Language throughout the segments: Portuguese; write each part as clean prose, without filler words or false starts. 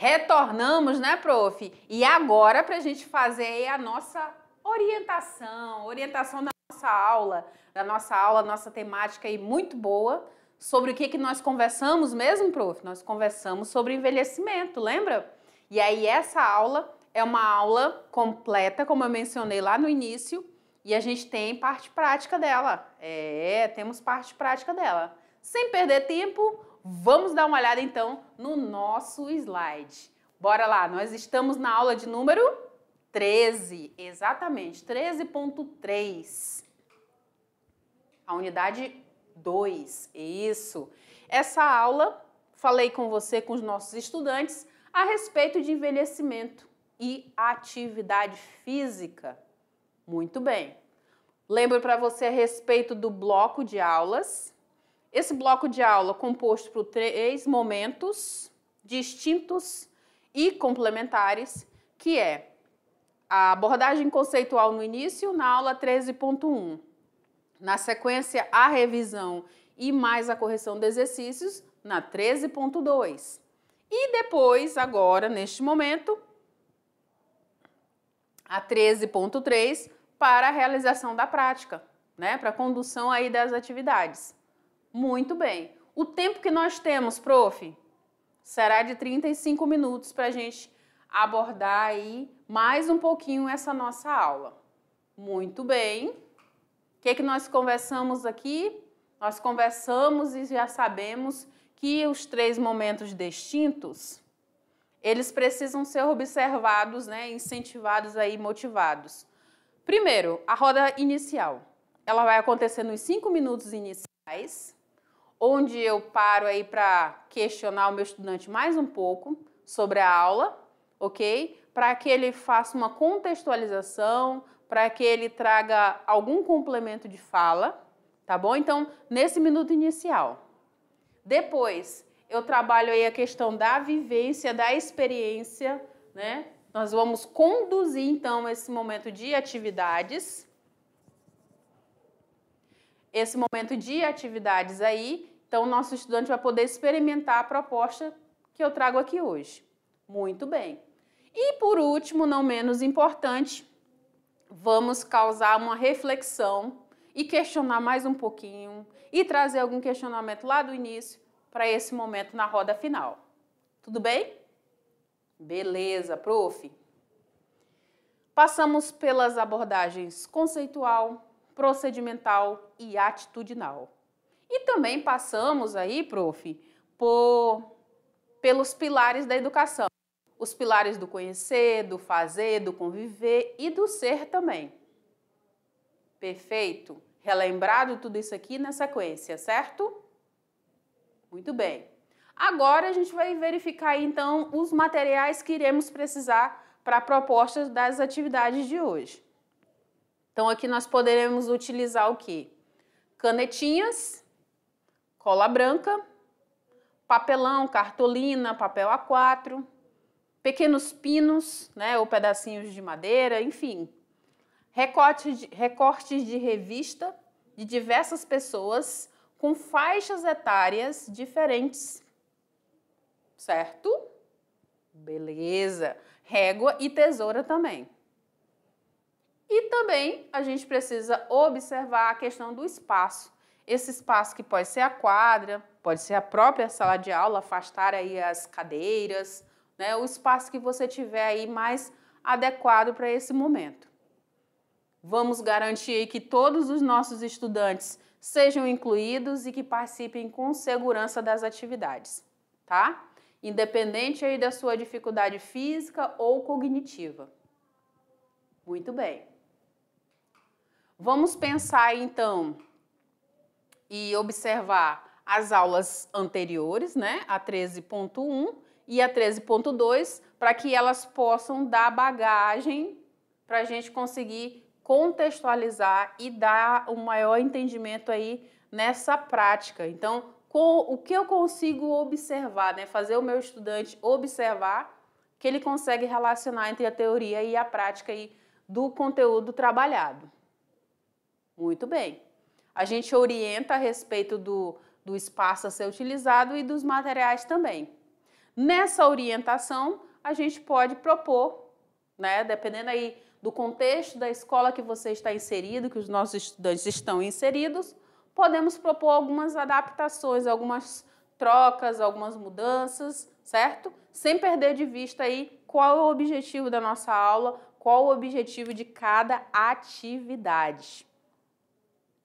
Retornamos, né, prof? E agora, para a gente fazer aí a nossa orientação da nossa aula, nossa temática aí muito boa, sobre o que nós conversamos mesmo, prof? Nós conversamos sobre envelhecimento, lembra? E aí essa aula é uma aula completa, como eu mencionei lá no início, e a gente tem parte prática dela. Temos parte prática dela. Sem perder tempo, vamos dar uma olhada então no nosso slide. Bora lá, nós estamos na aula de número 13, exatamente, 13.3. A unidade 2, isso. Essa aula, falei com você, com os nossos estudantes, a respeito de envelhecimento e atividade física. Muito bem. Lembro para você a respeito do bloco de aulas. Esse bloco de aula composto por 3 momentos distintos e complementares, que é a abordagem conceitual no início, na aula 13.1. Na sequência, a revisão e mais a correção de exercícios, na 13.2. E depois, agora, neste momento, a 13.3 para a realização da prática, né? Para a condução aí das atividades. Muito bem. O tempo que nós temos, prof, será de 35 minutos para a gente abordar aí mais um pouquinho essa nossa aula. Muito bem. O que nós conversamos aqui? Nós conversamos e já sabemos que os 3 momentos distintos, eles precisam ser observados, né, incentivados aí, motivados. Primeiro, a roda inicial. Ela vai acontecer nos 5 minutos iniciais, onde eu paro aí para questionar o meu estudante mais um pouco sobre a aula, ok? Para que ele faça uma contextualização, para que ele traga algum complemento de fala, tá bom? Então, nesse minuto inicial. Depois, eu trabalho aí a questão da vivência, da experiência, né? Nós vamos conduzir, então, esse momento de atividades. Esse momento de atividades aí, então, o nosso estudante vai poder experimentar a proposta que eu trago aqui hoje. Muito bem. E, por último, não menos importante, vamos causar uma reflexão e questionar mais um pouquinho e trazer algum questionamento lá do início para esse momento na roda final. Tudo bem? Beleza, prof. Passamos pelas abordagens conceitual, procedimental e atitudinal. E também passamos aí, prof, pelos pilares da educação. Os pilares do conhecer, do fazer, do conviver e do ser também. Perfeito? Relembrado tudo isso aqui na sequência, certo? Muito bem. Agora a gente vai verificar então os materiais que iremos precisar para a proposta das atividades de hoje. Então aqui nós poderemos utilizar o quê? Canetinhas, cola branca, papelão, cartolina, papel A4, pequenos pinos, né, ou pedacinhos de madeira, enfim. Recortes de revista de diversas pessoas com faixas etárias diferentes. Certo? Beleza. Régua e tesoura também. E também a gente precisa observar a questão do espaço. Esse espaço que pode ser a quadra, pode ser a própria sala de aula, afastar aí as cadeiras, né? O espaço que você tiver aí mais adequado para esse momento. Vamos garantir que todos os nossos estudantes sejam incluídos e que participem com segurança das atividades, tá? Independente aí da sua dificuldade física ou cognitiva. Muito bem. Vamos pensar então e observar as aulas anteriores, né? A 13.1 e a 13.2, para que elas possam dar bagagem para a gente conseguir contextualizar e dar um maior entendimento aí nessa prática. Então, o que eu consigo observar, né? Fazer o meu estudante observar que ele consegue relacionar entre a teoria e a prática aí do conteúdo trabalhado. Muito bem. A gente orienta a respeito do espaço a ser utilizado e dos materiais também. Nessa orientação, a gente pode propor, né, dependendo aí do contexto da escola que você está inserido, que os nossos estudantes estão inseridos, podemos propor algumas adaptações, algumas trocas, algumas mudanças, certo? Sem perder de vista aí qual é o objetivo da nossa aula, qual o objetivo de cada atividade.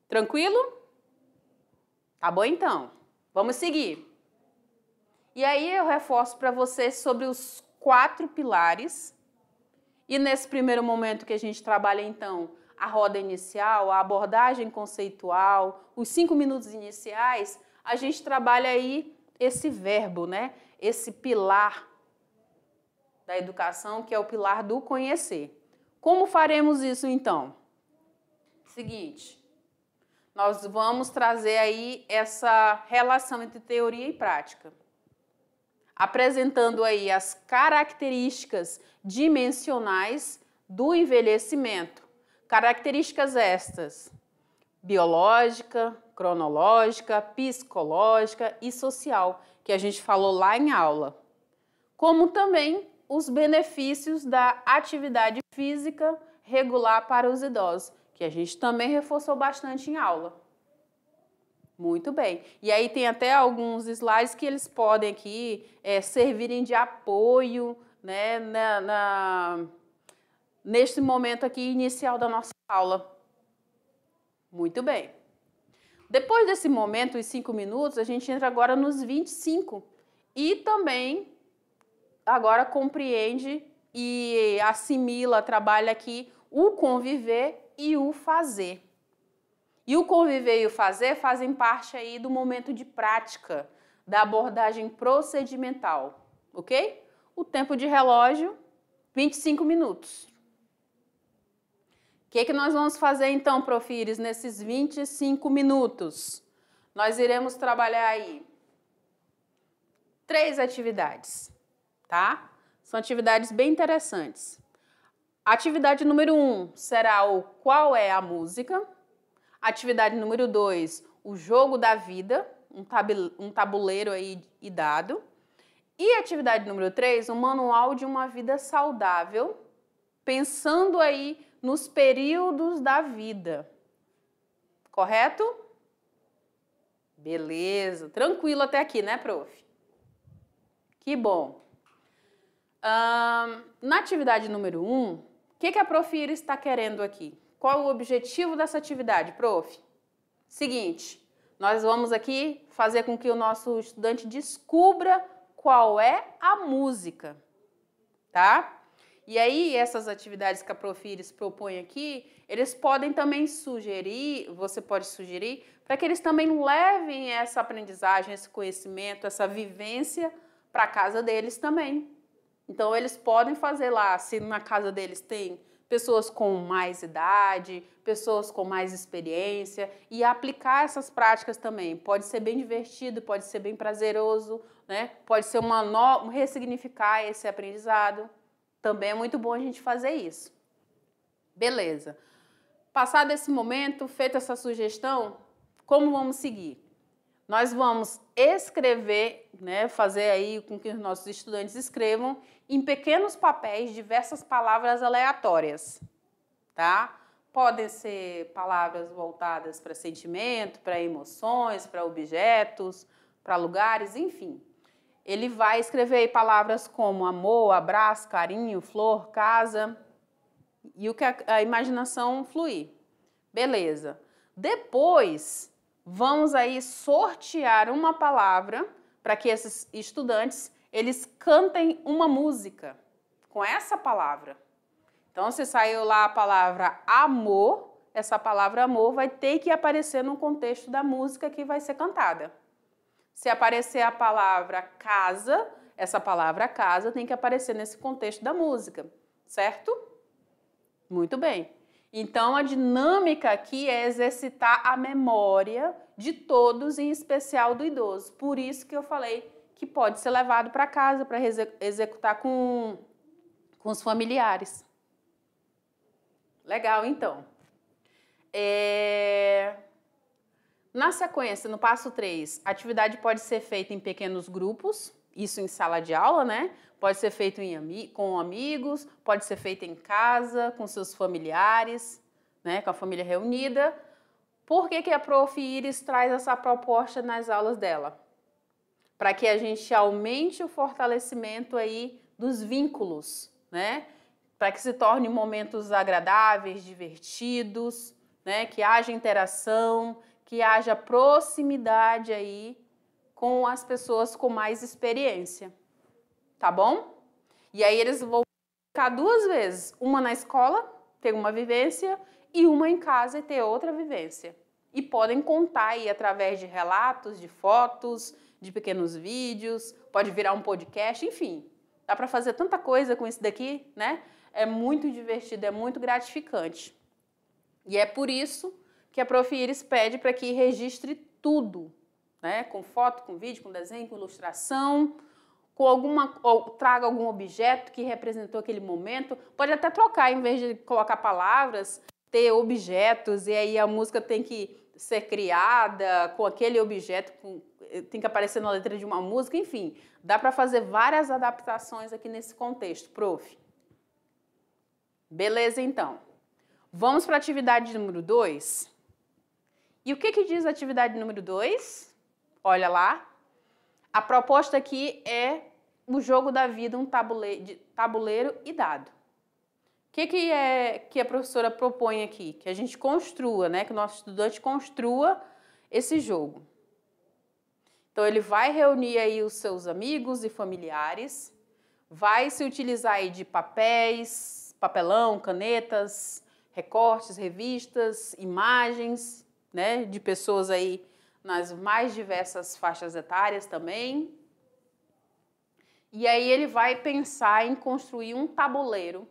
Tranquilo? Tá bom então. Vamos seguir. E aí eu reforço para vocês sobre os 4 pilares. E nesse primeiro momento que a gente trabalha então a roda inicial, a abordagem conceitual, os 5 minutos iniciais, a gente trabalha aí esse verbo, né? Esse pilar da educação, que é o pilar do conhecer. Como faremos isso então? Seguinte, nós vamos trazer aí essa relação entre teoria e prática, apresentando aí as características dimensionais do envelhecimento. Características estas: biológica, cronológica, psicológica e social, que a gente falou lá em aula. Como também os benefícios da atividade física regular para os idosos, que a gente também reforçou bastante em aula. Muito bem. E aí tem até alguns slides que eles podem aqui servirem de apoio, né, neste momento aqui inicial da nossa aula. Muito bem. Depois desse momento, os 5 minutos, a gente entra agora nos 25 e também agora compreende e assimila, trabalha aqui o conviver e o fazer. E o conviver e o fazer fazem parte aí do momento de prática, da abordagem procedimental, ok? O tempo de relógio, 25 minutos. O que nós vamos fazer então, Profires, nesses 25 minutos? Nós iremos trabalhar aí 3 atividades, tá? São atividades bem interessantes. Atividade número 1 será o qual é a música. Atividade número 2, o jogo da vida, um tabuleiro aí e dado. E atividade número 3, o manual de uma vida saudável, pensando aí nos períodos da vida. Correto? Beleza, tranquilo até aqui, né, prof? Que bom. Na atividade número 1, o que a Profira está querendo aqui? Qual o objetivo dessa atividade, prof? Seguinte, nós vamos aqui fazer com que o nosso estudante descubra qual é a música, tá? E aí, essas atividades que a Profires propõe aqui, eles podem também sugerir, você pode sugerir, para que eles também levem essa aprendizagem, esse conhecimento, essa vivência para a casa deles também. Então, eles podem fazer lá, se na casa deles tem pessoas com mais idade, pessoas com mais experiência, e aplicar essas práticas também. Pode ser bem divertido, pode ser bem prazeroso, né? Pode ser ressignificar esse aprendizado. Também é muito bom a gente fazer isso. Beleza. Passado esse momento, feita essa sugestão, como vamos seguir? Nós vamos escrever, né, fazer aí com que os nossos estudantes escrevam em pequenos papéis diversas palavras aleatórias, tá? Podem ser palavras voltadas para sentimento, para emoções, para objetos, para lugares, enfim. Ele vai escrever aí palavras como amor, abraço, carinho, flor, casa e o que a imaginação fluir. Beleza. Depois, vamos aí sortear uma palavra para que esses estudantes, eles cantem uma música com essa palavra. Então, se saiu lá a palavra amor, essa palavra amor vai ter que aparecer no contexto da música que vai ser cantada. Se aparecer a palavra casa, essa palavra casa tem que aparecer nesse contexto da música, certo? Muito bem. Então, a dinâmica aqui é exercitar a memória de todos, em especial do idoso. Por isso que eu falei que pode ser levado para casa para executar com os familiares. Legal, então. Na sequência, no passo 3, a atividade pode ser feita em pequenos grupos, isso em sala de aula, né? Pode ser feito com amigos, pode ser feito em casa, com seus familiares, né? Com a família reunida. Por que a Prof. Iris traz essa proposta nas aulas dela? Para que a gente aumente o fortalecimento aí dos vínculos, né? Para que se torne momentos agradáveis, divertidos, né? Que haja interação, que haja proximidade aí com as pessoas com mais experiência, tá bom? E aí eles vão ficar 2 vezes, uma na escola, ter uma vivência, e uma em casa e ter outra vivência. E podem contar aí através de relatos, de fotos, de pequenos vídeos, pode virar um podcast, enfim. Dá para fazer tanta coisa com isso daqui, né? É muito divertido, é muito gratificante. E é por isso que a Prof. Iris pede para que registre tudo, né? Com foto, com vídeo, com desenho, com ilustração, com ou traga algum objeto que representou aquele momento. Pode até trocar, em vez de colocar palavras, ter objetos, e aí a música tem que ser criada com aquele objeto, tem que aparecer na letra de uma música, enfim. Dá para fazer várias adaptações aqui nesse contexto, prof. Beleza, então. Vamos para a atividade número 2. E o que diz a atividade número 2? Olha lá. A proposta aqui é o jogo da vida, um tabuleiro e dado. O que a professora propõe aqui? Que a gente construa, né? Que o nosso estudante construa esse jogo. Então, ele vai reunir aí os seus amigos e familiares, vai se utilizar aí de papéis, papelão, canetas, recortes, revistas, imagens, né? De pessoas aí nas mais diversas faixas etárias também. E aí ele vai pensar em construir um tabuleiro,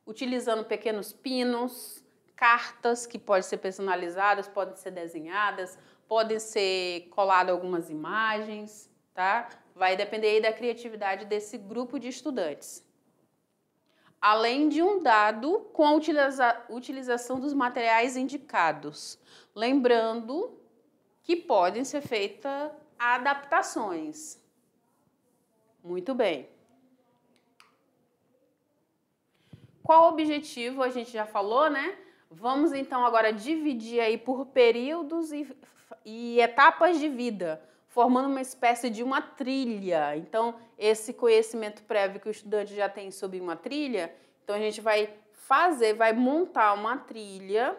utilizando pequenos pinos, cartas que podem ser personalizadas, podem ser desenhadas, podem ser coladas algumas imagens, tá? Vai depender aí da criatividade desse grupo de estudantes. Além de um dado com a utilização dos materiais indicados. Lembrando que podem ser feitas adaptações. Muito bem. Qual o objetivo? A gente já falou, né? Vamos então agora dividir aí por períodos e etapas de vida, formando uma espécie de uma trilha. Então, esse conhecimento prévio que o estudante já tem sobre uma trilha, então a gente vai montar uma trilha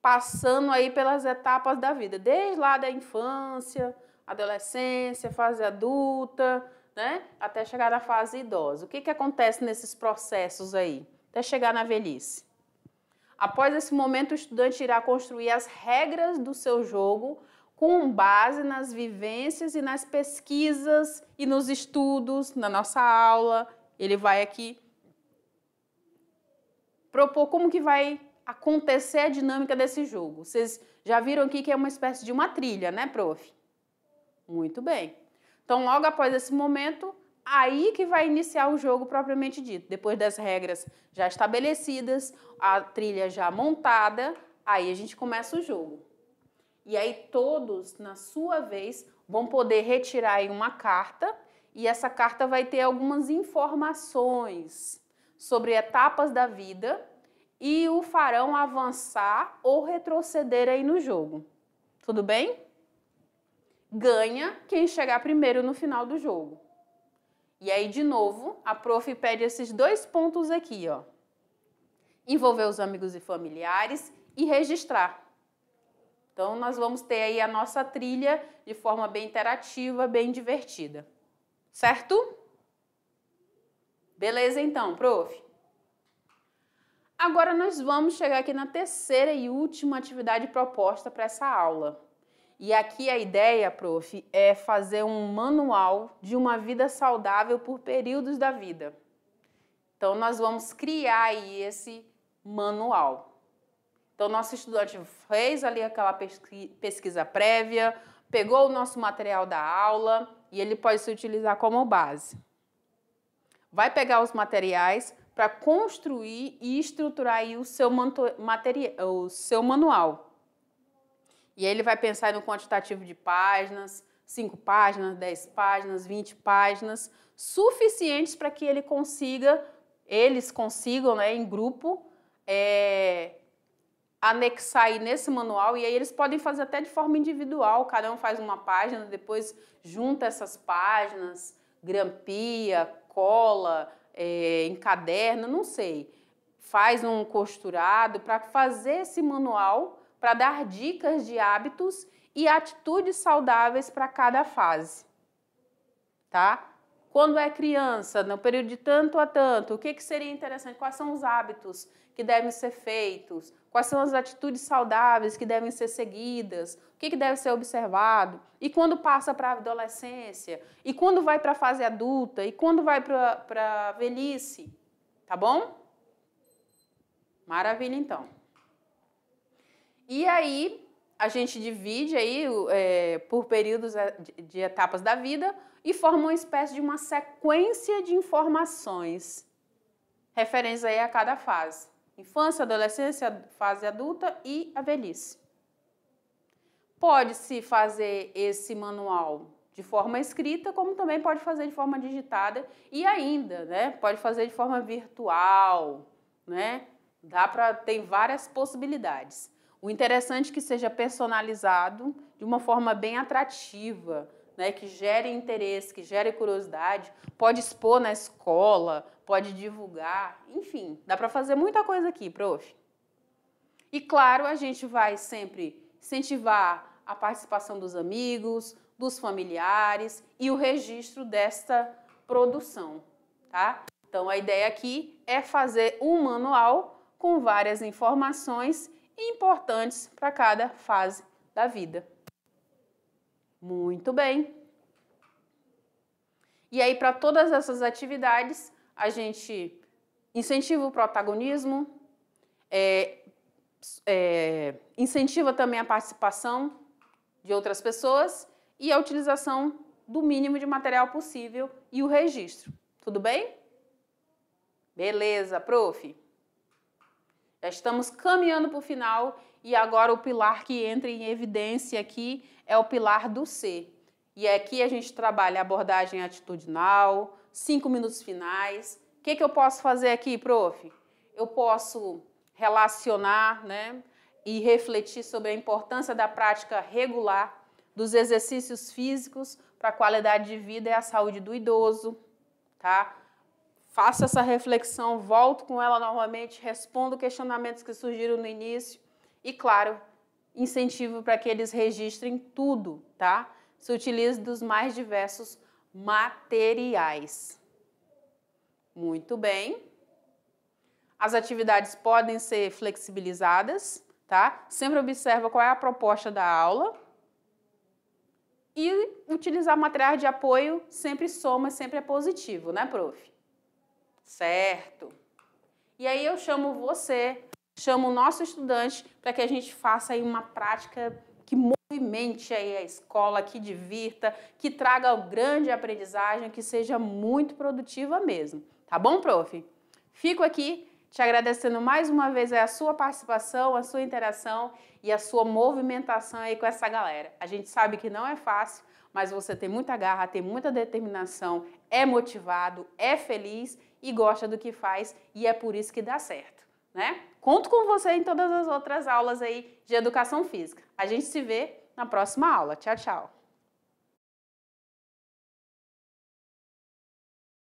passando aí pelas etapas da vida, desde lá da infância, adolescência, fase adulta, né? Até chegar na fase idosa. O que acontece nesses processos aí? Até chegar na velhice. Após esse momento, o estudante irá construir as regras do seu jogo com base nas vivências e nas pesquisas e nos estudos, na nossa aula. Ele vai aqui propor como que vai acontecer a dinâmica desse jogo. Vocês já viram aqui que é uma espécie de uma trilha, né, prof? Muito bem. Então, logo após esse momento, aí que vai iniciar o jogo propriamente dito. Depois das regras já estabelecidas, a trilha já montada, aí a gente começa o jogo. E aí todos, na sua vez, vão poder retirar aí uma carta e essa carta vai ter algumas informações sobre etapas da vida e o farão avançar ou retroceder aí no jogo. Tudo bem? Ganha quem chegar primeiro no final do jogo. E aí, de novo, a prof pede esses 2 pontos aqui, ó. Envolver os amigos e familiares e registrar. Então, nós vamos ter aí a nossa trilha de forma bem interativa, bem divertida. Certo? Beleza, então, prof? Agora, nós vamos chegar aqui na terceira e última atividade proposta para essa aula. E aqui a ideia, prof, é fazer um manual de uma vida saudável por períodos da vida. Então, nós vamos criar aí esse manual. Então, nosso estudante fez ali aquela pesquisa prévia, pegou o nosso material da aula e ele pode se utilizar como base. Vai pegar os materiais para construir e estruturar aí o seu manual. E aí ele vai pensar no quantitativo de páginas, 5 páginas, 10 páginas, 20 páginas, suficientes para que eles consigam, né, em grupo, anexar aí nesse manual, e aí eles podem fazer até de forma individual, cada um faz uma página, depois junta essas páginas, grampia, cola, encaderna, não sei, faz um costurado para fazer esse manual, para dar dicas de hábitos e atitudes saudáveis para cada fase, tá? Quando é criança, no período de tanto a tanto, o que seria interessante? Quais são os hábitos que devem ser feitos? Quais são as atitudes saudáveis que devem ser seguidas? O que deve ser observado? E quando passa para a adolescência? E quando vai para a fase adulta? E quando vai para a velhice? Tá bom? Maravilha, então. E aí, a gente divide aí, por períodos de etapas da vida e forma uma espécie de uma sequência de informações referentes aí a cada fase. Infância, adolescência, fase adulta e a velhice. Pode-se fazer esse manual de forma escrita, como também pode fazer de forma digitada e ainda, né, pode fazer de forma virtual, né? Tem várias possibilidades. O interessante é que seja personalizado de uma forma bem atrativa, né, que gere interesse, que gere curiosidade, pode expor na escola, pode divulgar, enfim, dá para fazer muita coisa aqui, prof. E claro, a gente vai sempre incentivar a participação dos amigos, dos familiares e o registro desta produção, tá? Então, a ideia aqui é fazer um manual com várias informações importantes para cada fase da vida. Muito bem. E aí, para todas essas atividades, a gente incentiva o protagonismo, incentiva também a participação de outras pessoas e a utilização do mínimo de material possível e o registro. Tudo bem? Beleza, prof. Já estamos caminhando para o final e agora o pilar que entra em evidência aqui é o pilar do C. E aqui a gente trabalha a abordagem atitudinal, 5 minutos finais. O que eu posso fazer aqui, prof? Eu posso relacionar, né, e refletir sobre a importância da prática regular dos exercícios físicos para a qualidade de vida e a saúde do idoso, tá? Faço essa reflexão, volto com ela novamente, respondo questionamentos que surgiram no início e, claro, incentivo para que eles registrem tudo, tá? Se utilize dos mais diversos materiais. Muito bem. As atividades podem ser flexibilizadas, tá? Sempre observa qual é a proposta da aula. E utilizar materiais de apoio sempre soma, sempre é positivo, né, prof? Certo. E aí eu chamo o nosso estudante para que a gente faça aí uma prática que movimente aí a escola, que divirta, que traga grande aprendizagem, que seja muito produtiva mesmo. Tá bom, prof? Fico aqui te agradecendo mais uma vez a sua participação, a sua interação e a sua movimentação aí com essa galera. A gente sabe que não é fácil, mas você tem muita garra, tem muita determinação, é motivado, é feliz e gosta do que faz e é por isso que dá certo, né? Conto com você em todas as outras aulas aí de educação física. A gente se vê na próxima aula. Tchau, tchau.